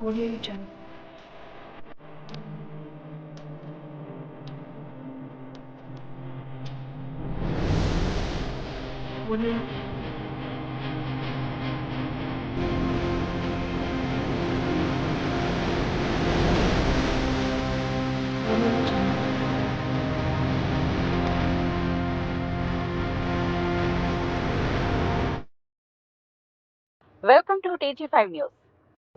Audio Jungle. Audio. Audio Jungle. Welcome to టీజీ5 news.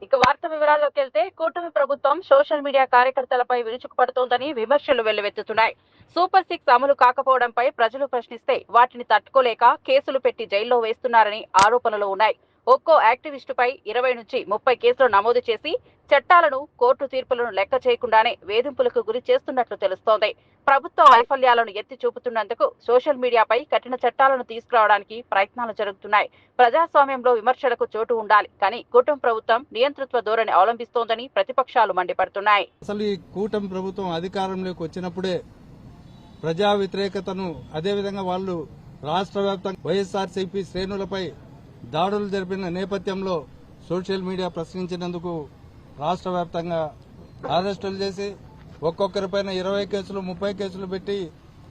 ఇక వార్త వివరాల్లోకి వెళ్తే కూటమి ప్రభుత్వం సోషల్ మీడియా కార్యకర్తలపై విరుచుకుపడుతోందని విమర్శలు వెల్లువెత్తుతున్నాయి. సూపర్ 6 అమలు కాకపోవడంపై ప్రజలు ప్రశ్నిస్తే వాటిని తట్టుకోలేక కేసులు పెట్టి జైల్లో వేస్తున్నారని ఆరోపణలు ఉన్నాయి. ఒక్కో యాక్టివిస్టుపై 20 నుంచి 30 కేసులు నమోదు చేసి చట్టాలను, కోర్టు తీర్పులను లెక్క చేయకుండానే వేధింపులకు గురి చేస్తున్నట్లు తెలుస్తోంది. ప్రభుత్వ వైఫల్యాలను ఎత్తి చూపుతున్నందుకు సోషల్ మీడియాపై కఠిన చట్టాలను తీసుకురావడానికి ప్రయత్నాలు జరుగుతున్నాయి. ప్రజాస్వామ్యంలో విమర్శలకు చోటు ఉండాలి, కానీ కూటమి ప్రభుత్వం నియంతృత్వ ధోరణి అవలంబిస్తోందని ప్రతిపక్షాలు మండిపడుతున్నాయి. అసలు ఈ కూటమి ప్రభుత్వం అధికారంలోకి వచ్చినప్పుడే ప్రజా వ్యతిరేకతను, అదేవిధంగా వాళ్ళు రాష్ట్ర వ్యాప్తంగా వైఎస్ఆర్సీపీ శ్రేణులపై దాడులు జరిపిన నేపథ్యంలో సోషల్ మీడియా ప్రశ్నించినందుకు రాష్ట్ర వ్యాప్తంగా అరెస్టులు చేసి ఒక్కొక్కరిపైన 20 కేసులు 30 కేసులు పెట్టి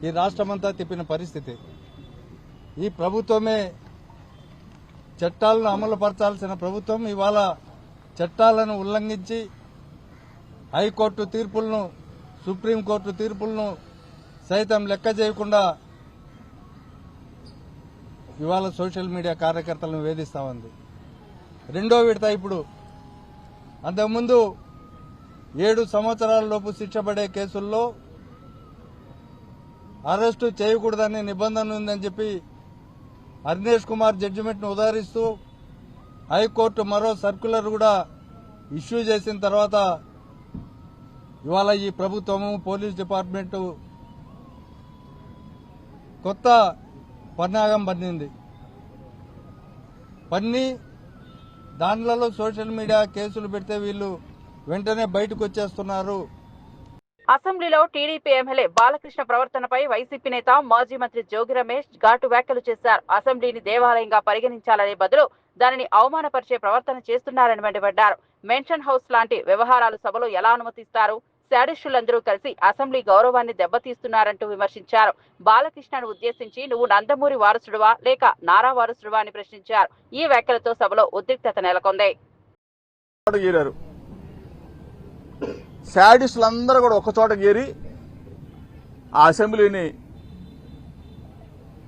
ఈ రాష్ట్రమంతా తిప్పిన పరిస్థితి. ఈ ప్రభుత్వమే చట్టాలను అమలుపరచాల్సిన ప్రభుత్వం ఇవాళ చట్టాలను ఉల్లంఘించి హైకోర్టు తీర్పులను, సుప్రీంకోర్టు తీర్పులను సైతం లెక్క చేయకుండా ఇవాళ సోషల్ మీడియా కార్యకర్తలను వేధిస్తా ఉంది. రెండో విడత ఇప్పుడు. అంతకుముందు 7 సంవత్సరాల లోపు శిక్ష పడే కేసుల్లో అరెస్టు చేయకూడదనే నిబంధన ఉందని చెప్పి అర్నేష్ కుమార్ జడ్జిమెంట్ను ఉదాహరిస్తూ హైకోర్టు మరో సర్క్యులర్ కూడా ఇష్యూ చేసిన తర్వాత ఇవాళ ఈ ప్రభుత్వము, పోలీస్ డిపార్ట్మెంటు కొత్త పన్నాగం పన్ని దానిలలో సోషల్ మీడియా కేసులు పెడితే వీళ్ళు వెంటనే బయటకు వచ్చేస్తున్నారు. అసెంబ్లీలో టీడీపీ ఎమ్మెల్యే బాలకృష్ణ ప్రవర్తనపై వైసీపీ నేత మాజీ మంత్రి జోగి రమేష్ ఘాటు వ్యాఖ్యలు చేశారు. అసెంబ్లీని దేవాలయంగా పరిగణించాలనే బదులు దానిని అవమానపరిచే ప్రవర్తన చేస్తున్నారని మండిపడ్డారు. మెన్షన్ హౌస్ లాంటి వ్యవహారాలు సభలో ఎలా అనుమతిస్తారు? శాడిస్టులందరూ కలిసి అసెంబ్లీ గౌరవాన్ని దెబ్బతీస్తున్నారంటూ విమర్శించారు. బాలకృష్ణను ఉద్దేశించి నువ్వు నందమూరి వారసుడువా లేక నారా వారసుడువా అని ప్రశ్నించారు. ఈ వ్యాఖ్యలతో సభలో ఉద్రిక్తత నెలకొంది. శాడిస్టులందరూ కూడా ఒకచోట చేరి ఆ అసెంబ్లీని,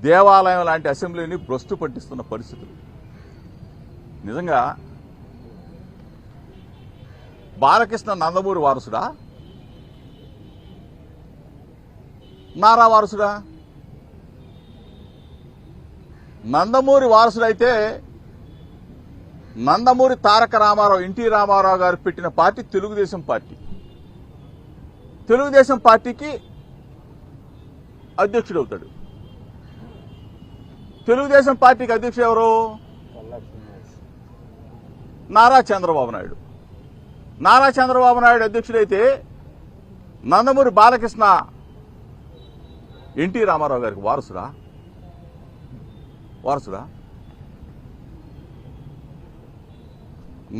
దేవాలయం లాంటి అసెంబ్లీని భ్రష్టు పట్టిస్తున్న పరిస్థితులు. నిజంగా బాలకృష్ణ నందమూరి వారసుడా, నారా వారసుడా? నందమూరి వారసుడైతే నందమూరి తారక రామారావు, ఎన్టీ రామారావు గారు పెట్టిన పార్టీ తెలుగుదేశం పార్టీ. తెలుగుదేశం పార్టీకి అధ్యక్షుడవుతాడు. తెలుగుదేశం పార్టీకి అధ్యక్షుడు ఎవరు? నారా చంద్రబాబు నాయుడు. నారా చంద్రబాబు నాయుడు అధ్యక్షుడైతే నందమూరి బాలకృష్ణ ఎన్టీ రామారావు గారికి వారసుడా?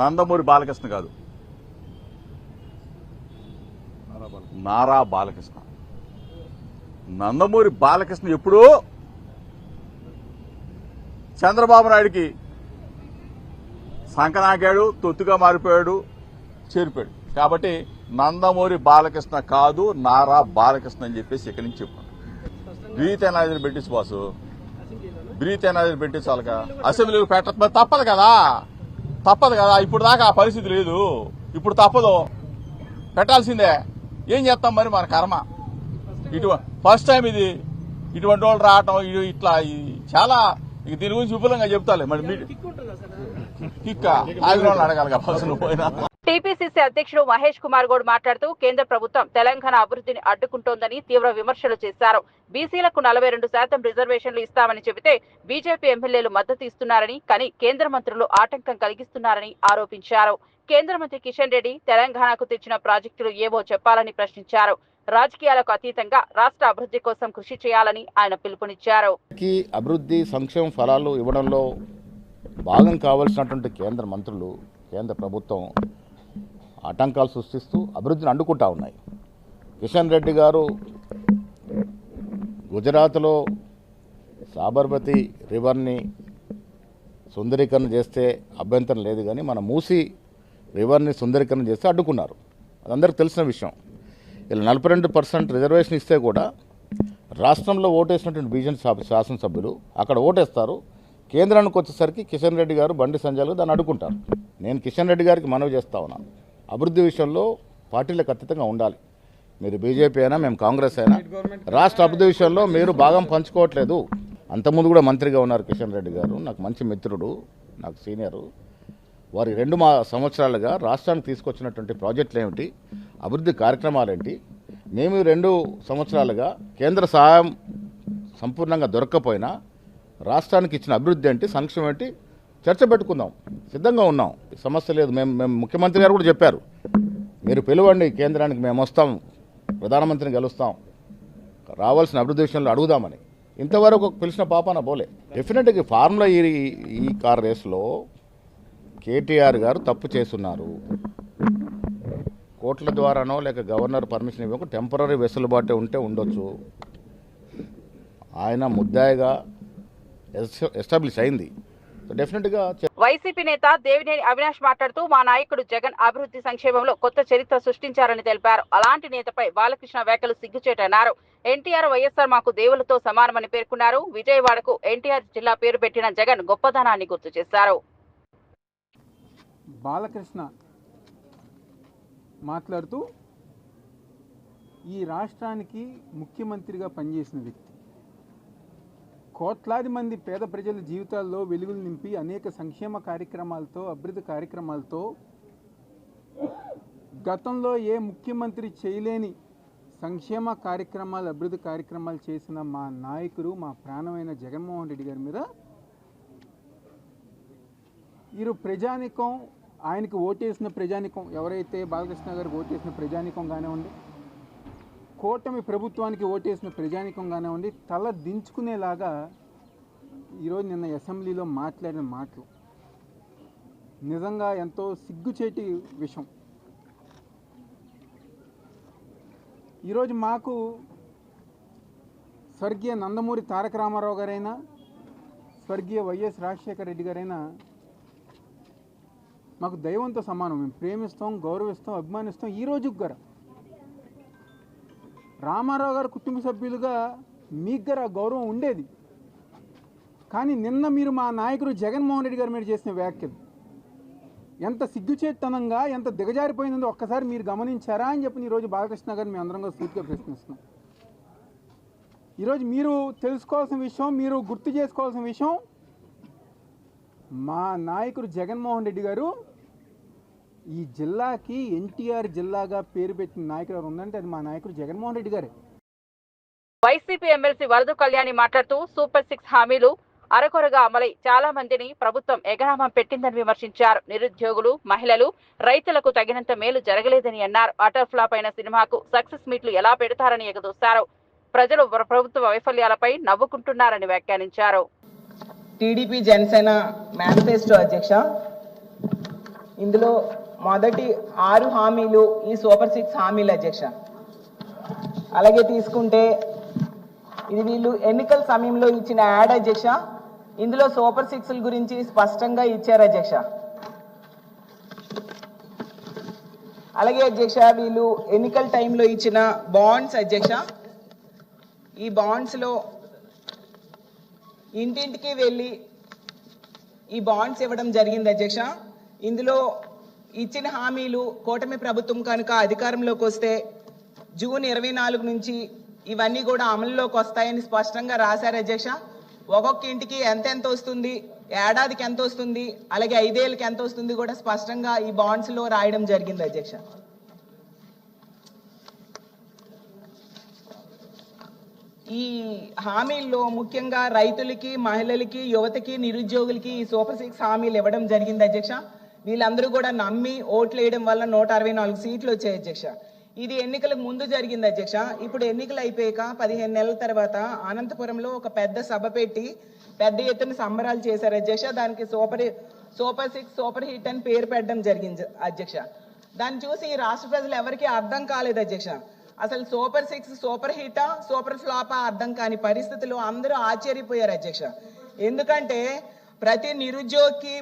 నందమూరి బాలకృష్ణ కాదు, నారా బాలకృష్ణ. నందమూరి బాలకృష్ణ ఎప్పుడూ చంద్రబాబు నాయుడికి సంకనాకాడు, తొత్తుగా మారిపోయాడు, చేరిపోయాడు. కాబట్టి నందమూరి బాలకృష్ణ కాదు, నారా బాలకృష్ణ అని చెప్పేసి ఇక్కడి నుంచి చెప్పాను. బ్రీత్ ఎనాలజీ పెట్టించు బాసు, బ్రీత్ ఎనాలజీ పెట్టించాలిగా. అసెంబ్లీకి పెట్ట తప్పదు కదా. ఇప్పుడు దాకా ఆ పరిస్థితి లేదు, ఇప్పుడు తప్పదు, పెట్టాల్సిందే. ఏం చేస్తాం మరి, మన కర్మ. ఫస్ట్ టైం ఇది, ఇటువంటి వాళ్ళు రావటం, ఇట్లా చాలా. దీని గురించి విపులంగా చెప్తాలే. మరి కిక్క ఆగ్రహం అడగాలి కదా పోయినా. టీపీసీసీ అధ్యక్షుడు మహేష్ కుమార్ గౌడ్ మాట్లాడుతూ కేంద్ర ప్రభుత్వం తెలంగాణ అభివృద్ధిని అడ్డుకుంటోందని తీవ్ర విమర్శలు చేశారు. బీసీలకు 42% రిజర్వేషన్లు ఇస్తామని చెబితే బీజేపీ ఎమ్మెల్యేలు మద్దతు ఇస్తున్నారని, కానీ కేంద్ర మంత్రులు ఆటంకం కలిగిస్తున్నారని ఆరోపించారు. కేంద్ర మంత్రి కిషన్ రెడ్డి తెలంగాణకు తెచ్చిన ప్రాజెక్టులు ఏవో చెప్పాలని ప్రశ్నించారు. రాజకీయాలకు అతీతంగా రాష్ట్ర అభివృద్ధి కోసం కృషి చేయాలని ఆయన పిలుపునిచ్చారు. అభివృద్ధి సంక్షేమ ఫలాలు ఇవ్వడంలో భాగం కావాల్సినటువంటి కేంద్ర మంత్రులు, కేంద్ర ప్రభుత్వం ఆటంకాలు సృష్టిస్తూ అభివృద్ధిని అడ్డుకుంటా ఉన్నాయి. కిషన్ రెడ్డి గారు గుజరాత్లో సాబర్మతి రివర్ని సుందరీకరణ చేస్తే అభ్యంతరం లేదు, కానీ మన మూసీ రివర్ని సుందరీకరణ చేస్తే అడ్డుకున్నారు. అది అందరికీ తెలిసిన విషయం. ఇలా 42% రిజర్వేషన్ ఇస్తే కూడా రాష్ట్రంలో ఓటేసినటువంటి బీజేపీ శాసనసభ్యులు అక్కడ ఓటేస్తారు. కేంద్రానికి వచ్చేసరికి కిషన్ రెడ్డి గారు, బండి సంజయ్లు దాన్ని అడ్డుకుంటారు. నేను కిషన్ రెడ్డి గారికి మనవి చేస్తా ఉన్నాను, అభివృద్ధి విషయంలో పార్టీలకు అతీతంగా ఉండాలి. మీరు బీజేపీ అయినా మేము కాంగ్రెస్ అయినా రాష్ట్ర అభివృద్ధి విషయంలో మీరు భాగం పంచుకోవట్లేదు. అంతకుముందు కూడా మంత్రిగా ఉన్నారు కిషన్ రెడ్డి గారు, నాకు మంచి మిత్రుడు, నాకు సీనియరు. వారి 2 సంవత్సరాలుగా రాష్ట్రానికి తీసుకొచ్చినటువంటి ప్రాజెక్టులు ఏమిటి, అభివృద్ధి కార్యక్రమాలు ఏంటి, మేము 2 సంవత్సరాలుగా కేంద్ర సహాయం సంపూర్ణంగా దొరక్కపోయినా రాష్ట్రానికి ఇచ్చిన అభివృద్ధి ఏంటి, సంక్షేమం ఏంటి చర్చ పెట్టుకుందాం, సిద్ధంగా ఉన్నాం, సమస్య లేదు. మేము ముఖ్యమంత్రి గారు కూడా చెప్పారు, మీరు పిలవండి కేంద్రానికి, మేము వస్తాం, ప్రధానమంత్రిని గెలుస్తాం, రావాల్సిన అభివృద్ధి విషయంలో అడుగుదామని. ఇంతవరకు పిలిచిన పాపాన పోలే. డెఫినెట్గా ఫార్ములా ఈ కార్ రేసులో కేటీఆర్ గారు తప్పు చేస్తున్నారు. కోర్టుల ద్వారానో లేక గవర్నర్ పర్మిషన్ ఇవ్వక టెంపరీ వెసులుబాటు ఉంటే ఉండొచ్చు. ఆయన ముద్దాయిగా ఎస్టాబ్లిష్ అయింది. డెఫినెట్గా వైసీపీ నేత దేవినేని అవినాష్ మాట్లాడుతూ మా నాయకుడు జగన్ అభివృద్ధి సంక్షేమంలో కొత్త చరిత్ర సృష్టించారని తెలిపారు. అలాంటి నేతపై బాలకృష్ణ వ్యాఖ్యలు సిగ్గుచేటన్నారు. ఎన్టీఆర్, వైఎస్ఆర్ మాకు దేవులతో సమానమని పేర్కొన్నారు. విజయవాడకు ఎన్టీఆర్ జిల్లా పేరు పెట్టిన జగన్ గొప్పదనాన్ని గుర్తు చేశారు. బాలకృష్ణ మాట్లాడుతూ ఈ రాష్ట్రానికి ముఖ్యమంత్రిగా పనిచేసిన వ్యక్తి, కోట్లాది మంది పేద ప్రజల జీవితాల్లో వెలుగులు నింపి అనేక సంక్షేమ కార్యక్రమాలతో, అభివృద్ధి కార్యక్రమాలతో గతంలో ఏ ముఖ్యమంత్రి చేయలేని సంక్షేమ కార్యక్రమాలు, అభివృద్ధి కార్యక్రమాలు చేసిన మా నాయకుడు, మా ప్రాణమైన జగన్మోహన్ రెడ్డి గారి మీద ఈరోజు ప్రజానికం, ఆయనకు ఓటేసిన ప్రజానికం, ఎవరైతే బాలకృష్ణ గారికి ఓటేసిన ప్రజానికం కానివ్వండి, కూటమి ప్రభుత్వానికి ఓటేసిన ప్రజానికం కానివ్వండి, తల దించుకునేలాగా ఈరోజు నిన్న అసెంబ్లీలో మాట్లాడిన మాటలు నిజంగా ఎంతో సిగ్గుచేటి విషయం. ఈరోజు మాకు స్వర్గీయ నందమూరి తారక రామారావు గారైనా, స్వర్గీయ వైఎస్ రాజశేఖర రెడ్డి గారైనా మాకు దైవంతో సమానం. మేము ప్రేమిస్తాం, గౌరవిస్తాం, అభిమానిస్తాం. ఈ రోజుకి గారు రామారావు గారు కుటుంబ సభ్యులుగా మీకు గారు ఆ గౌరవం ఉండేది. కానీ నిన్న మీరు మా నాయకుడు జగన్మోహన్ రెడ్డి గారి మీద చేసిన వ్యాఖ్యలు ఎంత సిగ్గుచేతనంగా, ఎంత దిగజారిపోయిందో ఒక్కసారి మీరు గమనించారా అని చెప్పి ఈరోజు బాలకృష్ణ గారిని మేము అందరం కూడా సూటిగా ప్రశ్నిస్తున్నాం. ఈరోజు మీరు తెలుసుకోవాల్సిన విషయం, మీరు గుర్తు చేసుకోవాల్సిన విషయం, మా నాయకుడు జగన్మోహన్ రెడ్డి గారు ఈ జిల్లాకి ఎన్టీఆర్ జిల్లాగా పేరు పెట్టిన నాయకుడు ఎవరు ఉందంటే అది మా నాయకుడు జగన్మోహన్ రెడ్డి గారే. వైసీపీ ఎమ్మెల్సీ వరద కళ్యాణి మాట్లాడుతూ సూపర్ 6 హామీలు అరకొరగా అమలై చాలా మందిని ప్రభుత్వం ఎగనామం పెట్టిందని విమర్శించారు. నిరుద్యోగులు, మహిళలు, రైతులకు తగినంత మేలు జరగలేదని అన్నారు. అటర్ ఫ్లాప్ అయిన సినిమాకు సక్సెస్ మీట్లు ఎలా పెడతారని ఎగదూశారు. ప్రజలు ప్రభుత్వ వైఫల్యాలపై నవ్వుకుంటున్నారని వ్యాఖ్యానించారు. టీడీపీ జనసేన మేనిఫెస్టో అధ్యక్ష, ఇందులో మొదటి 6 హామీలు ఈ సూపర్ 6 హామీలు అధ్యక్ష. అలాగే తీసుకుంటే ఇది వీళ్ళు ఎన్నికల సమయంలో ఇచ్చిన యాడ్ అధ్యక్ష. ఇందులో సూపర్ 6ల గురించి స్పష్టంగా ఇచ్చారు అధ్యక్ష. అలాగే అధ్యక్ష వీళ్ళు ఎన్నికల టైంలో ఇచ్చిన బాండ్స్ అధ్యక్ష, ఈ బాండ్స్లో ఇంటింటికి వెళ్ళి ఈ బాండ్స్ ఇవ్వడం జరిగింది అధ్యక్ష. ఇందులో ఇచ్చిన హామీలు కూటమి ప్రభుత్వం కనుక అధికారంలోకి వస్తే జూన్ 24 నుంచి ఇవన్నీ కూడా అమలులోకి వస్తాయని స్పష్టంగా రాశారు అధ్యక్ష. ఒక్కొక్క ఇంటికి ఎంత వస్తుంది, ఏడాదికి ఎంత వస్తుంది, అలాగే 5 ఏళ్ళకి ఎంత వస్తుంది కూడా స్పష్టంగా ఈ బాండ్స్లో రాయడం జరిగింది అధ్యక్ష. ఈ హామీల్లో ముఖ్యంగా రైతులకి, మహిళలకి, యువతకి, నిరుద్యోగులకి ఈ సూపర్ 6 హామీలు ఇవ్వడం జరిగింది అధ్యక్ష. వీళ్ళందరూ కూడా నమ్మి ఓట్లు వేయడం వల్ల 164 సీట్లు వచ్చాయి అధ్యక్ష. ఇది ఎన్నికలకు ముందు జరిగింది అధ్యక్ష. ఇప్పుడు ఎన్నికలు అయిపోయాక 15 నెలల తర్వాత అనంతపురంలో ఒక పెద్ద సభ పెట్టి పెద్ద ఎత్తున సంబరాలు చేశారు అధ్యక్ష. దానికి సూపర్ 6 సూపర్ హిట్ అని పేరు పెట్టడం జరిగింది అధ్యక్ష. దాన్ని చూసి ఈ రాష్ట్ర ప్రజలు ఎవరికీ అర్థం కాలేదు అధ్యక్ష. అసలు సూపర్ 6 సూపర్ హిటా సూపర్ ఫ్లాపా అర్థం కాని పరిస్థితుల్లో అందరూ ఆశ్చర్యపోయారు అధ్యక్ష. ఎందుకంటే ప్రతి నిరుద్యోగికి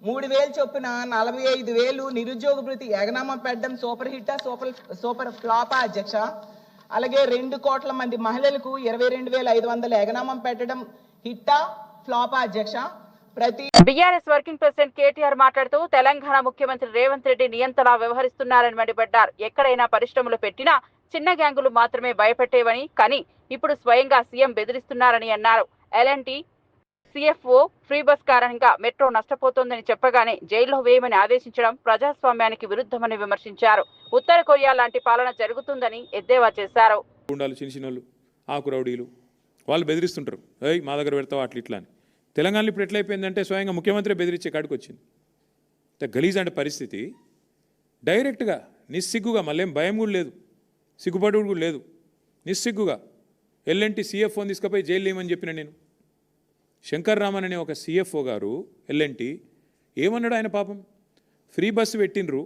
3,000 చొప్పున 45,000 నిరుద్యోగ భృతి ఎగనామా పెట్టడం సూపర్ హిటా సూపర్ ఫ్లాపా అధ్యక్ష. అలాగే 2 కోట్ల మంది మహిళలకు 22,500 ఎగనామం పెట్టడం హిట్టా ఫ్లాపా అధ్యక్ష. బీఆర్ఎస్ వర్కింగ్ ప్రెసిడెంట్ కేటీఆర్ మాట్లాడుతూ తెలంగాణ ముఖ్యమంత్రి రేవంత్ రెడ్డి నియంతలా వ్యవహరిస్తున్నారని మండిపడ్డారు. ఎక్కడైనా పరిశ్రమలు పెట్టినా చిన్న గ్యాంగులు మాత్రమే భయపెట్టేవని, కానీ ఇప్పుడు స్వయంగా సీఎం బెదిరిస్తున్నారని అన్నారు. ఎల్ఎన్టీ సిఎఫ్ఓ ఫ్రీ బస్ కారణంగా మెట్రో నష్టపోతోందని చెప్పగానే జైల్లో వేయమని ఆదేశించడం ప్రజాస్వామ్యానికి విరుద్ధమని విమర్శించారు. ఉత్తర కొరియా లాంటి పాలన జరుగుతుందని ఎద్దేవా చేశారు. వాళ్ళు బెదిరిస్తుంటారు, మా దగ్గర పెడతావు అట్లా ఇట్లా అని. తెలంగాణలో ఇప్పుడు ఎట్లయిపోయిందంటే స్వయంగా ముఖ్యమంత్రి బెదిరించే కాడికి వచ్చింది. గలీజ్ అంటే పరిస్థితి. డైరెక్ట్గా నిస్సిగ్గుగా, మళ్ళీ భయం కూడా లేదు, సిగ్గుపడు కూడా లేదు, నిస్సిగ్గుగా ఎల్ఎన్టీ సిఎఫ్ఓని తీసుకుపోయి జైలు వేయమని చెప్పిన నేను. శంకర్ రామన్ అనే ఒక సిఎఫ్ఓ గారు ఎల్ఎన్టీ ఏమన్నాడు ఆయన? పాపం ఫ్రీ బస్సు పెట్టినరు,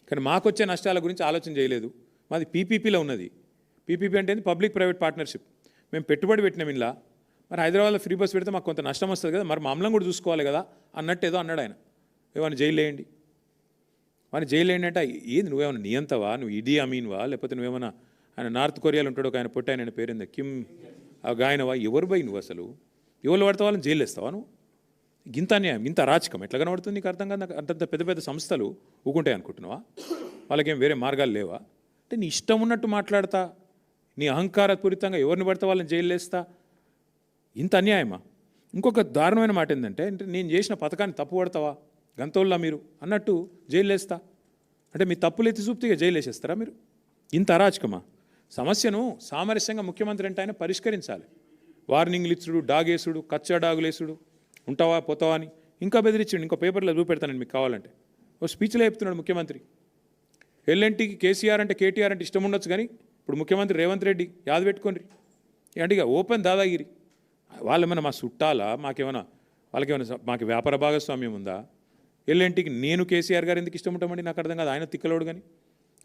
కానీ మాకు వచ్చే నష్టాల గురించి ఆలోచన చేయలేదు. మాది పీపీపీలో ఉన్నది. పీపీపీ అంటే పబ్లిక్ ప్రైవేట్ పార్ట్నర్షిప్. మేము పెట్టుబడి పెట్టినాం ఇలా. మరి హైదరాబాద్లో ఫ్రీ బస్ పెడితే మాకు కొంత నష్టం వస్తుంది కదా, మరి మామూలం కూడా చూసుకోవాలి కదా అన్నట్టు ఏదో అన్నాడు ఆయన. ఏమైనా జైలు వేయండి, వాడిని జైలు వేయండి అంటే ఏది నువ్వేమైనా నియంతవా, నువ్వు ఇడీ అమీన్వా, లేకపోతే నువ్వేమన్నా ఆయన నార్త్ కొరియాలో ఉంటాడు ఒక ఆయన పొట్టి ఆయన పేరుందా కిమ్ గాయనవా, ఎవరు పోయి నువ్వు అసలు ఎవరు పడితే వాళ్ళని జైలు వేస్తావా నువ్వు? ఇంత అన్యాయం, ఇంత అరాచకం ఎట్లా కనబడుతుంది నీకు అర్థం కాదు. అంతంత పెద్ద పెద్ద సంస్థలు ఊకుంటాయి అనుకుంటున్నావా? వాళ్ళకేం వేరే మార్గాలు లేవా? అంటే నీ ఇష్టం ఉన్నట్టు మాట్లాడతా, నీ అహంకారపూరితంగా ఎవరిని పడితే వాళ్ళని జైలు వేస్తా, ఇంత అన్యాయమా? ఇంకొక దారుణమైన మాట ఏంటంటే, నేను చేసిన పథకాన్ని తప్పు పడతావా గంతోళ్ళ మీరు అన్నట్టు జైలు వేస్తా అంటే మీ తప్పులు ఎత్తి చూపుతీగా జైలు వేసేస్తారా మీరు? ఇంత అరాచకమా? సమస్యను సామరస్యంగా ముఖ్యమంత్రి అంటే ఆయన పరిష్కరించాలి. వార్నింగ్లు ఇచ్చుడు, డాగేసుడు, కచ్చా డాగులేసుడు, ఉంటావా పోతావా అని ఇంకా బెదిరించాడు. ఇంకో పేపర్లో చూపెడతానండి మీకు కావాలంటే. ఓ స్పీచ్లో చెప్తున్నాడు ముఖ్యమంత్రి. ఎల్ఎన్టీకి కేసీఆర్ అంటే కేటీఆర్ అంటే ఇష్టం ఉండొచ్చు, కానీ ఇప్పుడు ముఖ్యమంత్రి రేవంత్ రెడ్డి యాద పెట్టుకోండి అంటే ఇక ఓపెన్ దాదాగిరి. వాళ్ళేమైనా మా చుట్టాలా, వాళ్ళకేమైనా మాకు వ్యాపార భాగస్వామ్యం ఉందా? ఎల్ఎన్టీకి నేను కేసీఆర్ గారు ఎందుకు ఇష్టం ఉంటామండి నాకు అర్థం కాదు. ఆయన తిక్కలోడు కానీ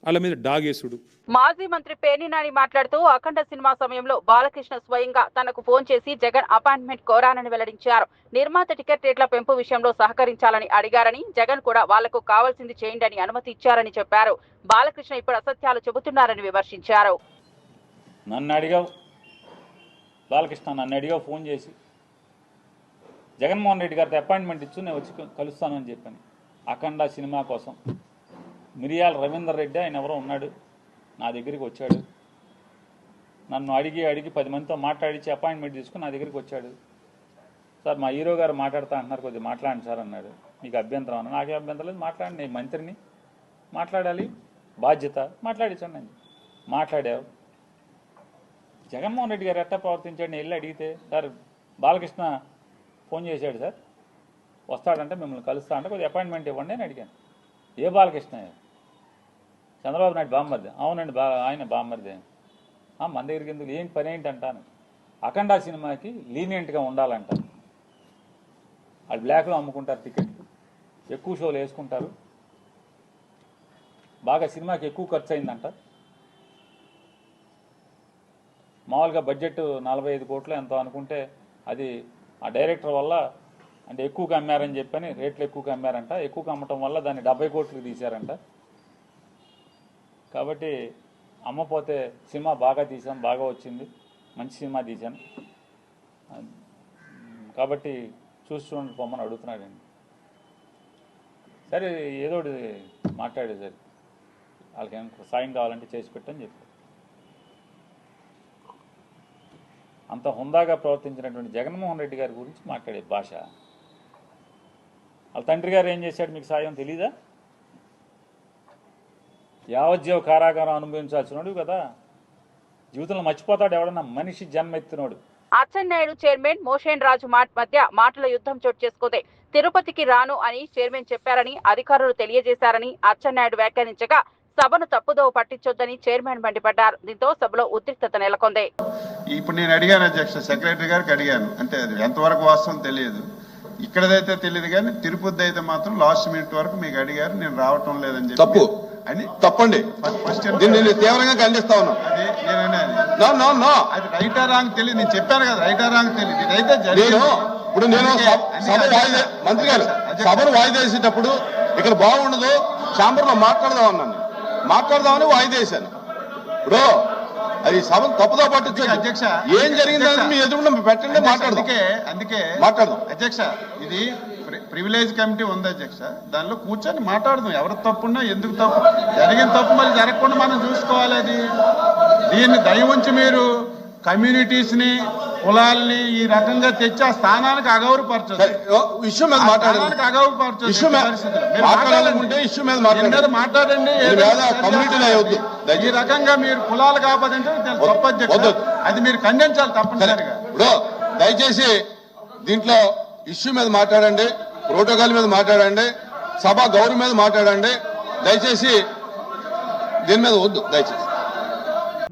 వాళ్ళ మీద డాగేసుడు. మాజీ మంత్రి పేర్ని నాని మాట్లాడుతూ అఖండ సినిమా సమయంలో బాలకృష్ణ స్వయంగా తనకు ఫోన్ చేసి జగన్ అపాయింట్మెంట్ కోరానని వెల్లడించారు. నిర్మాత టికెట్ రేట్ల పెంపు విషయంలో సహకరించాలని అడిగారని, జగన్ కూడా వాళ్లకు కావాల్సింది చేయండి అని అనుమతి ఇచ్చారని చెప్పారు. బాలకృష్ణ ఇప్పుడు అసత్యాలు చెబుతున్నారని విమర్శించారు. నన్ను అడిగావు బాలకృష్ణ, నన్ను అడిగావు ఫోన్ చేసి, జగన్మోహన్ రెడ్డి గారితో అపాయింట్మెంట్ ఇచ్చు నేను వచ్చి కలుస్తానని చెప్పాను అఖండ సినిమా కోసం. మిరియాల రవీందర్ రెడ్డి ఆయన ఎవరో ఉన్నాడు, నా దగ్గరికి వచ్చాడు. నన్ను అడిగి 10 మందితో మాట్లాడించి అపాయింట్మెంట్ తీసుకుని నా దగ్గరికి వచ్చాడు. సార్ మా హీరో గారు మాట్లాడుతా అంటున్నారు, కొద్దిగా మాట్లాడండి సార్ అన్నాడు. మీకు అభ్యంతరం అన్న? నాకే అభ్యంతరం లేదు, మాట్లాడండి, నేను మంత్రిని, మాట్లాడాలి, బాధ్యత, మాట్లాడించండి అని మాట్లాడావు. జగన్మోహన్ రెడ్డి గారు ఎట్టా ప్రవర్తించాడు? నేను వెళ్ళి అడిగితే, సార్ బాలకృష్ణ ఫోన్ చేశాడు సార్, వస్తాడంటే మిమ్మల్ని కలుస్తా అంటే కొద్దిగా అపాయింట్మెంట్ ఇవ్వండి అని అడిగాను. ఏ బాలకృష్ణ? చంద్రబాబు నాయుడు బామ్మర్ది. అవునండి, ఆయన బామ్మర్ది. మన దగ్గరికి ఎందుకు, ఏం పని ఏంటి అంటాను. అఖండ సినిమాకి లీనియంట్గా ఉండాలంట. వాళ్ళు బ్లాక్లో అమ్ముకుంటారు టికెట్లు, ఎక్కువ షోలు వేసుకుంటారు, బాగా సినిమాకి ఎక్కువ ఖర్చు అయిందంట. మామూలుగా బడ్జెట్ 45 కోట్లు ఎంతో అనుకుంటే అది ఆ డైరెక్టర్ వల్ల అంటే ఎక్కువగా అమ్మారని చెప్పని రేట్లు ఎక్కువగా అమ్మారంట. ఎక్కువగా అమ్మటం వల్ల దాన్ని 70 కోట్లకు తీశారంట. కాబట్టి అమ్మపోతే సినిమా బాగా తీసాం, బాగా వచ్చింది, మంచి సినిమా తీశాను, కాబట్టి చూడండి పొమ్మని అడుగుతున్నాడండి. సరే ఏదో మాట్లాడేది సరే, వాళ్ళకి ఏమైనా సాయం కావాలంటే చేసి పెట్టని చెప్పారు. అంత హుందాగా ప్రవర్తించినటువంటి జగన్మోహన్ రెడ్డి గారి గురించి మాట్లాడే భాష. వాళ్ళ తండ్రి గారు ఏం చేశాడు మీకు సాయం తెలీదా? యావజ్జీవ కారాగారం అనుభవించాల్సినోడు కదా, జీవితంలో మర్చిపోతాడు ఎవడన్నా మనిషి జన్మెత్తినోడు. అచ్చెన్నాయుడు చైర్మన్ మోషన్ రాజు మధ్య మాటల యుద్ధం చోటు చేసుకుంది. తిరుపతికి రాను అని చైర్మన్ చెప్పారని అధికారులు తెలియజేశారని అచ్చెన్నాయుడు వ్యాఖ్యానించగా సభను తప్పుదోవ పట్టించొద్దని చైర్మన్ మండిపడ్డారు. దీంతో సభలో ఉద్రిక్తత నెలకొంది. ఇప్పుడు నేను అడిగాను అధ్యక్ష, సెక్రటరీ గారికి అడిగాను, అంటే అది ఎంతవరకు వాస్తవం తెలియదు, ఇక్కడదైతే తెలియదు, కానీ తిరుపతి అయితే మాత్రం లాస్ట్ మినిట్ వరకు మీకు అడిగారు, నేను రావటం లేదని చెప్పి అని తప్పండి. ఫస్ట్ దీన్ని నేను తీవ్రంగా ఖండిస్తా ఉన్నాను. అది నేననేది నో నో నో అది రైటా రాంగ్ తెలియదు. నేను చెప్పాను కదా రైటా రాంగ్ తెలియదు. ఇదైతే నేను సభ వాయిదా మంత్రి గారు సభను వాయిదా వేసేటప్పుడు ఇక్కడ బాగుండదు ఛాంబర్లో మాట్లాడదామని వాయిదా వేశాను. ఇప్పుడు అది సభను తప్పుదో పట్టించండి అధ్యక్ష. ఏం జరిగిందని మీ ఎదురుండా పెట్టండి, అందుకే మాట్లాడదాం అధ్యక్ష. ఇది ప్రివిలేజ్ కమిటీ ఉంది అధ్యక్ష, దానిలో కూర్చొని మాట్లాడదాం. ఎవరు తప్పున్నా ఎందుకు తప్పు జరిగిన తప్పు మరి జరగకుండా మనం చూసుకోవాలి. అది దీన్ని దయ ఉంచి మీరు కమ్యూనిటీస్ ని కులాల్ని ఈ రకంగా తెచ్చి ఆ స్థానానికి అగౌరవపరచదు. ఇష్యూ మీద స్థానానికి అగౌరవపరచదు. మాట్లాడండి. ఈ రకంగా మీరు కులాలు కాపాదంటే తప్పు అధ్యక్ష. అది మీరు ఖండించాలి తప్పనిసరిగా. ఇప్పుడు దయచేసి దీంట్లో ఇష్యూ మీద మాట్లాడండి, ప్రోటోకాల్ మీద మాట్లాడండి, సభ గౌరవం మీద మాట్లాడండి. దయచేసి దీని మీద వద్దు దయచేసి.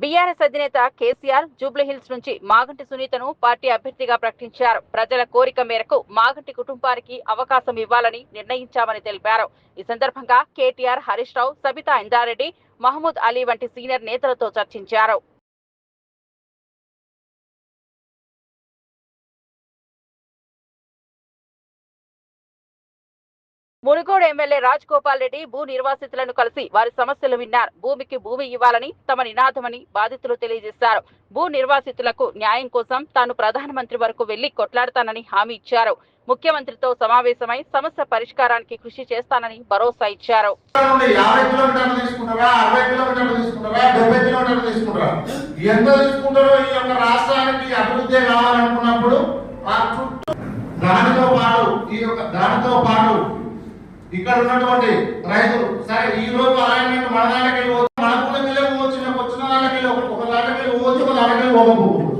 బీఆర్ఎస్ అధినేత కేసీఆర్ జూబ్లీహిల్స్ నుంచి మాగంటి సునీతను పార్టీ అభ్యర్థిగా ప్రకటించారు. ప్రజల కోరిక మేరకు మాగంటి కుటుంబానికి అవకాశం ఇవ్వాలని నిర్ణయించామని తెలిపారు. ఈ సందర్భంగా కేటీఆర్, హరీష్ రావు, సబితా ఇందారెడ్డి, మహమూద్ అలీ వంటి సీనియర్ నేతలతో చర్చించారు. మునుగోడు ఎమ్మెల్యే రాజగోపాల్ రెడ్డి భూ నిర్వాసితులను కలిసి వారి సమస్యలు విన్నారు. భూమికి భూమి ఇవ్వాలని తమ నినాదమని బాధితులు తెలియజేశారు. భూ నిర్వాసితులకు న్యాయం కోసం తాను ప్రధానమంత్రి వరకు వెళ్లి కొట్లాడతానని హామీ ఇచ్చారు. ముఖ్యమంత్రితో సమావేశమై సమస్య పరిష్కారానికి కృషి చేస్తానని భరోసా ఇచ్చారు. 50 కిలోమీటర్లు తీసుకుంటారా, 60 కిలోమీటర్లు తీసుకుంటారా, 70 కిలోమీటర్లు తీసుకుంటారా, ఎంత తీసుకుంటారో ఈ యొక్క రాష్ట్రానికి అభివృద్ధి కావాలనుకున్నప్పుడు దానితో పాటు ఇక్కడ ఉన్నటువంటి రైతులు సరే ఈ రోజు అలాంటి మన దానికి మన ఊళ్ళకి పోవచ్చు, మేము వచ్చిన దానికి ఒక దానికి పోవచ్చు, ఒక దానికి పోకపోవచ్చు.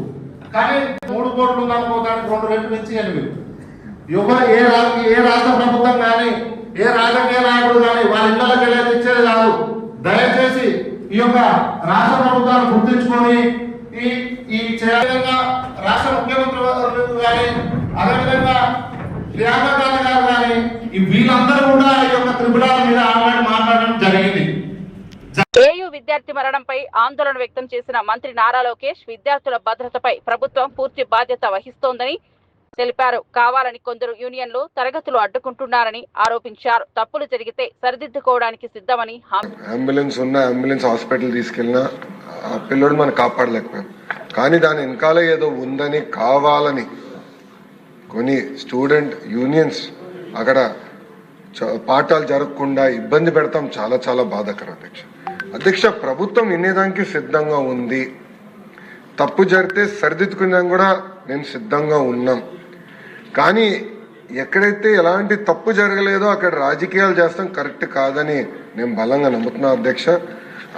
కానీ 3 కోట్లు ఉందనుకోవడానికి 2 రెట్లు పెంచి 8. ఏ రాష్ట్ర ప్రభుత్వం కానీ ఏ రాజకీయ నాయకుడు కానీ వాళ్ళ ఇళ్లకి వెళ్ళేది ఇచ్చేది కాదు. దయచేసి ఈ యొక్క రాష్ట్ర ప్రభుత్వాన్ని గుర్తించుకొని ఈ విధంగా రాష్ట్ర ముఖ్యమంత్రి కానీ అదేవిధంగా ప్రియాంక గాంధీ గారు కానీ వీళ్ళందరూ కూడా ఈ యొక్క త్రిపురాల మీద మాట్లాడడం జరిగింది. ఏయూ విద్యార్థి మరణంపై ఆందోళన వ్యక్తం చేసిన మంత్రి నారా లోకేష్ విద్యార్థుల భద్రతపై ప్రభుత్వం పూర్తి బాధ్యత వహిస్తోందని తెలిపారు. కావాలని కొందరు యూనియన్లు తరగతులు అడ్డుకుంటున్నారని ఆరోపించారు. తప్పులు జరిగితే సరిదిద్దుకోవడానికి సిద్ధమని అంబులెన్స్ హాస్పిటల్ తీసుకెళ్ళినా ఆ పిల్లడు మనం కాపాడలేకపోయాం. కానీ దాని వెనకాల ఏదో ఉందని కావాలని కొన్ని స్టూడెంట్ యూనియన్స్ అక్కడ పాఠాలు జరగకుండా ఇబ్బంది పెడతాం. చాలా చాలా బాధాకరం అధ్యక్ష. ప్రభుత్వం వినేదానికి సిద్ధంగా ఉంది. తప్పు జరిగితే సరిదిద్దుకునేదానికి కూడా మేము సిద్ధంగా ఉన్నాం. కానీ ఎక్కడైతే ఎలాంటి తప్పు జరగలేదో అక్కడ రాజకీయాలు చేస్తాం కరెక్ట్ కాదని నేను బలంగా నమ్ముతున్నా అధ్యక్ష.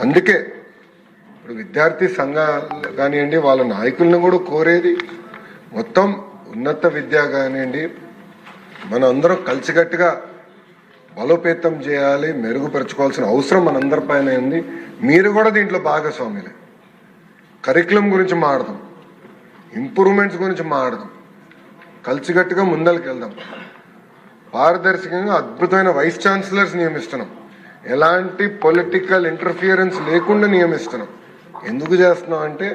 అందుకే ఇప్పుడు విద్యార్థి సంఘాలు కానివ్వండి, వాళ్ళ నాయకులను కూడా కోరేది మొత్తం ఉన్నత విద్య కానివ్వండి మనం అందరం కలిసికట్టుగా బలోపేతం చేయాలి, మెరుగుపరచుకోవాల్సిన అవసరం మనందరి పైన ఉంది. మీరు కూడా దీంట్లో భాగస్వాములే. కరికులం గురించి మాట్లాడదాం, ఇంప్రూవ్మెంట్స్ గురించి మాట్లాడదాం, కలిసికట్టుగా ముందరికి వెళ్దాం. పారదర్శకంగా అద్భుతమైన వైస్ ఛాన్సలర్స్ నియమిస్తున్నాం. ఎలాంటి పొలిటికల్ ఇంటర్ఫియరెన్స్ లేకుండా నియమిస్తున్నాం. ఎందుకు చేస్తున్నాం అంటే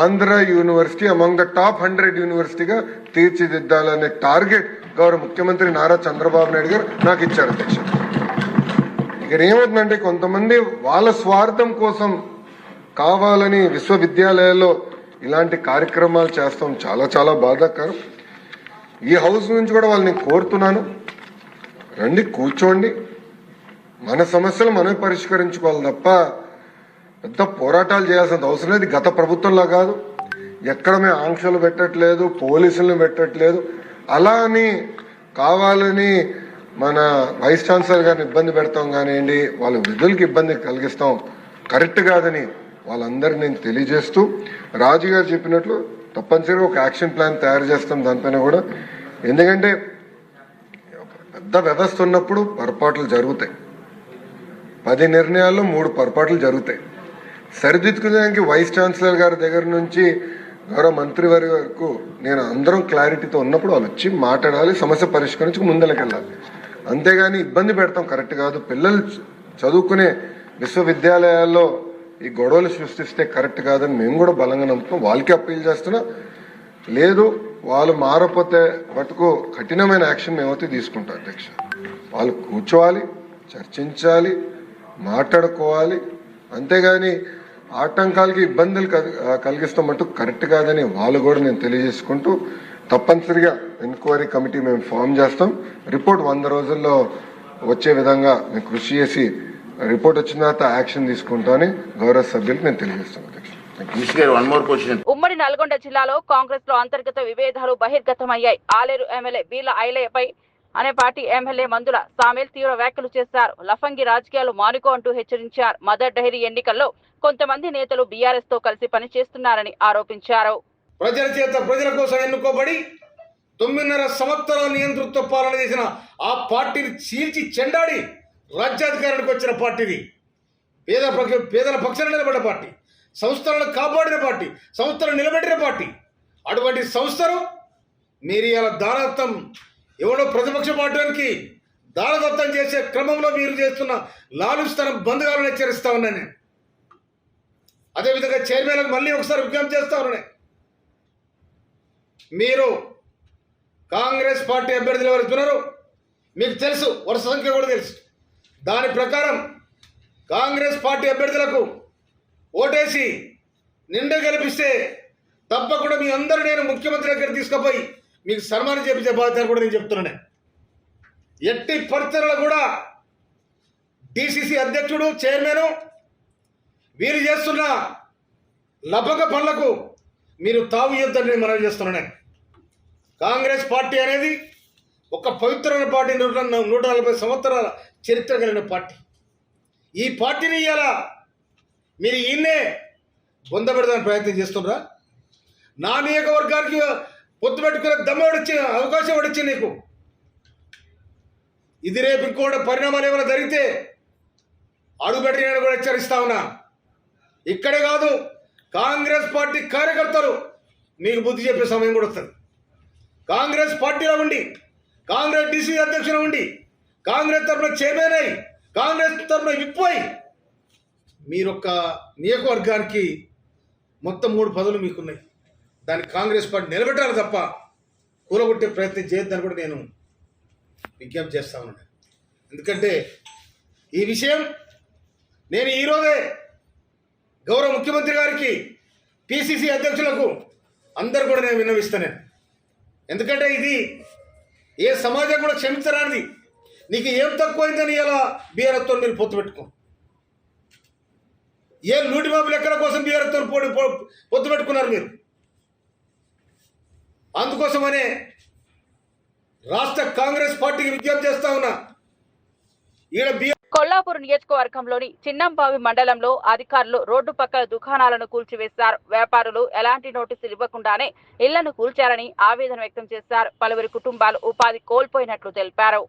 Andhra university among the top 100 యూనివర్సిటీగా తీర్చిదిద్దాలనే టార్గెట్ గౌరవ ముఖ్యమంత్రి నారా చంద్రబాబు నాయుడు గారు నాకు ఇచ్చారు అధ్యక్ష. ఇక్కడ ఏమవుతుందంటే కొంతమంది వాళ్ళ స్వార్థం కోసం కావాలని విశ్వవిద్యాలయాల్లో ఇలాంటి కార్యక్రమాలు చేస్తాం. చాలా చాలా బాధాకరం. ఈ హౌస్ నుంచి కూడా వాళ్ళని కోరుతున్నాను, రండి కూర్చోండి, మన సమస్యలు మనమే పరిష్కరించుకోవాలి తప్ప పెద్ద పోరాటాలు చేయాల్సిన అవసరం లేదు. గత ప్రభుత్వంలా కాదు, ఎక్కడ మేము ఆంక్షలు పెట్టట్లేదు, పోలీసులను పెట్టట్లేదు. అలా అని కావాలని మన వైస్ ఛాన్సలర్ గారిని ఇబ్బంది పెడతాం కానివ్వండి, వాళ్ళ విధులకి ఇబ్బంది కలిగిస్తాం, కరెక్ట్ కాదని వాళ్ళందరినీ నేను తెలియజేస్తూ, రాజు గారు చెప్పినట్లు తప్పనిసరిగా ఒక యాక్షన్ ప్లాన్ తయారు చేస్తాం దానిపైన కూడా. ఎందుకంటే పెద్ద వ్యవస్థ ఉన్నప్పుడు పొరపాట్లు జరుగుతాయి. 10 నిర్ణయాల్లో 3 పొరపాట్లు జరుగుతాయి. సరిదిద్దుకునేదానికి వైస్ ఛాన్సలర్ గారి దగ్గర నుంచి గౌరవ మంత్రి వారి వరకు నేను అందరం క్లారిటీతో ఉన్నప్పుడు వాళ్ళు వచ్చి మాట్లాడాలి, సమస్య పరిష్కరించి ముందరకెళ్ళాలి. అంతేగాని ఇబ్బంది పెడతాం కరెక్ట్ కాదు. పిల్లలు చదువుకునే విశ్వవిద్యాలయాల్లో ఈ గొడవలు సృష్టిస్తే కరెక్ట్ కాదని మేము కూడా బలంగా నమ్ముతున్నాం. వాళ్ళకి అప్పీల్ చేస్తున్నా. లేదు వాళ్ళు మారకపోతే మటుకు కఠినమైన యాక్షన్ మేమైతే తీసుకుంటాం అధ్యక్ష. వాళ్ళు కూర్చోవాలి, చర్చించాలి, మాట్లాడుకోవాలి. అంతేగాని ఆటంకాలకి ఇబ్బందులు కలిగిస్తాం మటుకు కరెక్ట్ కాదని వాళ్ళు కూడా నేను తెలియజేసుకుంటూ, తప్పనిసరిగా ఎంక్వైరీ కమిటీ మేము ఫామ్ చేస్తాం. రిపోర్ట్ 100 రోజుల్లో వచ్చే విధంగా మేము కృషి చేసి రిపోర్ట్ వచ్చిన తర్వాత యాక్షన్ తీసుకుంటామని గౌరవ సభ్యులకు నేను తెలియజేస్తాను అధ్యక్ష. ఉమ్మడి నల్గొండ జిల్లాలో కాంగ్రెస్ లో అంతర్గత విభేదాలు బహిర్గతమయ్యాయి. ఆలేరు ఎమ్మెల్యే బీర్ల ఐలయ్యపై అనే పార్టీ ఎమ్మెల్యే మందుల సామేల్ తీవ్ర వ్యాఖ్యలు చేశారు. లఫంగి రాజకీయాలు మానుకో అంటూ హెచ్చరించారు. మదర్ డైరీ ఎన్నికల్లో కొంతమంది నేతలు బీఆర్ఎస్ తో కలిసి పనిచేస్తున్నారని ఆరోపించారు. ప్రజల చేత ప్రజల కోసం ఎన్నుకోబడి 9.5 సంవత్సరాల నియంతృత్వ పాలన చేసిన ఆ పార్టీని చీల్చి చెండాడి రాజ్యాధికారానికి వచ్చిన పార్టీది. పేదల పక్షాన నిలబడ్డ పార్టీ, సంస్థలను కాపాడిన పార్టీ, సంస్థలను నిలబెట్టిన పార్టీ. అటువంటి సంస్థను మీరు ఇలా దానదత్తం ఎవడో ప్రతిపక్ష పార్టీకి దానదత్తం చేసే క్రమంలో మీరు చేస్తున్న లాలుస్తనం బంద్ కావాలని హెచ్చరిస్తా ఉన్నాను నేను. అదేవిధంగా చైర్మన్లకు మళ్ళీ ఒకసారి విజ్ఞప్తి చేస్తా ఉన్నాను. మీరు కాంగ్రెస్ పార్టీ అభ్యర్థులు ఎవరు ఉన్నారో మీకు తెలుసు, వరుస సంఖ్య కూడా తెలుసు. దాని ప్రకారం కాంగ్రెస్ పార్టీ అభ్యర్థులకు ఓటేసి నిండా గెలిపిస్తే తప్పకుండా మీ అందరూ నేను ముఖ్యమంత్రి దగ్గర తీసుకుపోయి మీకు సన్మానం చేపించే బాధ్యత కూడా నేను చెప్తున్నాను. ఎట్టి పరిస్థితుల్లో కూడా డిసిసి అధ్యక్షుడు, చైర్మన్ వీరు చేస్తున్న లభక పనులకు మీరు తావు ఇవ్వద్దని నేను మనవి చేస్తున్నాను. కాంగ్రెస్ పార్టీ అనేది ఒక పవిత్రమైన పార్టీ, 140 సంవత్సరాల చరిత్ర కలిగిన పార్టీ. ఈ పార్టీని ఇవాళ మీరు ఈయన్నే పొందబెడదానికి ప్రయత్నం చేస్తున్నారా? నా నియోజకవర్గానికి పొత్తు పెట్టుకునే దమ్మడిచ్చిన అవకాశం వచ్చింది నీకు. ఇది రేపు ఇంకోటి పరిణామాలు ఏమైనా జరిగితే అడుగుపెట్టి నేను కూడా హెచ్చరిస్తా ఉన్నా. ఇక్కడే కాదు, కాంగ్రెస్ పార్టీ కార్యకర్తలు మీకు బుద్ధి చెప్పే సమయం కూడా వస్తుంది. కాంగ్రెస్ పార్టీలో ఉండి, కాంగ్రెస్ డిసిసి అధ్యక్షులు ఉండి, కాంగ్రెస్ తరఫున చైర్మన్ అయి, కాంగ్రెస్ తరఫున విప్పోయి మీరొక్క నియోజకవర్గానికి మొత్తం 3 పదవులు మీకున్నాయి. దాన్ని కాంగ్రెస్ పార్టీ నిలబెట్టాలి తప్ప కూలగొట్టే ప్రయత్నం చేయొద్దని కూడా నేను విజ్ఞప్తి చేస్తా ఉన్నాను. ఎందుకంటే ఈ విషయం నేను ఈరోజే గౌరవ ముఖ్యమంత్రి గారికి, పిసిసి అధ్యక్షులకు అందరు కూడా నేను విన్నవిస్తాను. ఎందుకంటే ఇది ఏ సమాజం కూడా క్షమించరానిది. నీకు ఏం తక్కువైందని ఇలా బీఆర్ఎస్తో మీరు పొత్తు పెట్టుకో. ఏ లూటి బాబు లెక్కల కోసం బీఆర్ఎస్తో పొత్తు పెట్టుకున్నారు మీరు. అందుకోసమనే రాష్ట్ర కాంగ్రెస్ పార్టీకి విజ్ఞప్తి చేస్తా ఉన్నా. కొల్లాపూర్ నియోజకవర్గంలోని చిన్నంబావి మండలంలో అధికారులు రోడ్డు పక్కల దుకాణాలను కూల్చివేశారు. వ్యాపారులు ఎలాంటి నోటీసులు ఇవ్వకుండానే ఇళ్లను కూల్చారని ఆవేదన వ్యక్తం చేశారు. పలువురి కుటుంబాలు ఉపాధి కోల్పోయినట్లు తెలిపారు.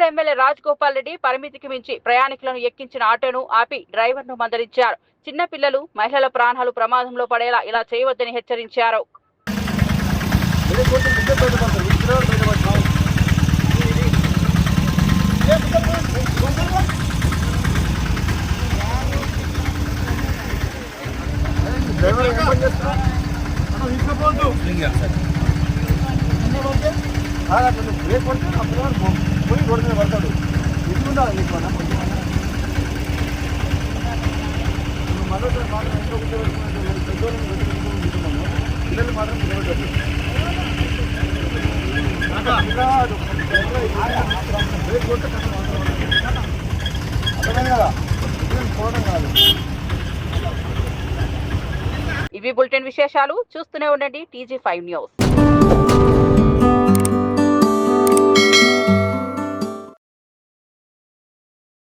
ఎమ్మెల్యే రాజగోపాల్ రెడ్డి పరిమితికి మించి ప్రయాణికులను ఎక్కించిన ఆటోను ఆపి డ్రైవర్ను మందలించారు. చిన్న పిల్లలు, మహిళల ప్రాణాలు ప్రమాదంలో పడేలా ఇలా చేయవద్దని హెచ్చరించారు. పోయి రోడ్డు మీద పడతాడు. ఎట్లుందా నీకు మరోసారి మాత్రం ఇంట్లో కూర్చోబెట్టుకున్నట్టు పిల్లలు మాత్రం నిలబెట్టారు. అర్థమే కదా, పోవడం కాదు. ఇవి బులెటిన్ విశేషాలు. చూస్తూనే ఉండండి TG5 న్యూస్.